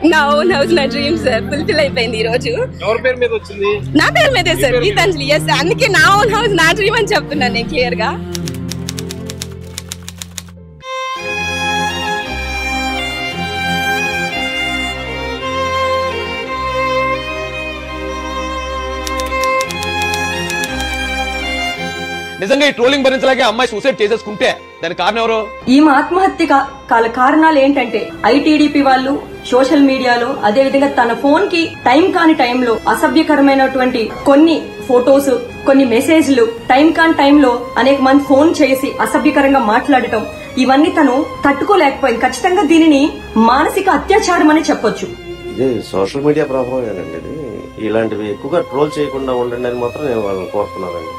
నా own house నా dream sir fulfil అయిపోయింది ఈ రోజు. ఎవరి పేరు మీద వచ్చింది? నా పేరు మీదే సార్, గీతాంజలి. ఎస్, అందుకే నా ఓన్ హౌస్ నా డ్రీమ్ అని చెప్తున్నాను నేను క్లియర్ గా. నిజంగా ఈ ట్రోలింగ్ భరించలేక అమ్మాయి సూసైడ్ చేసేసుకుంటే దానికి కారణం ఎవరు? ఈమె ఆత్మహత్య కారణాలు ఏంటంటే ఐటీడీపీ వాళ్ళు సోషల్ మీడియాలో, అదే విధంగా తన ఫోన్ కి టైం కాని టైంలో అసభ్యకరమైనటువంటి కొన్ని ఫోటోస్, కొన్ని మెసేజ్లు టైం కాని టైంలో అనేక మంది ఫోన్ చేసి అసభ్యకరంగా మాట్లాడటం, ఇవన్నీ తను తట్టుకోలేకపోయింది. ఖచ్చితంగా దీనిని మానసిక అత్యాచారం అని చెప్పొచ్చు. ఇది సోషల్ మీడియా ప్రభావం. ఇలాంటివి ఎక్కువగా ట్రోల్ చేయకుండా ఉండండి అని మాత్రం నేను వాళ్ళని కోరుతున్నానండి.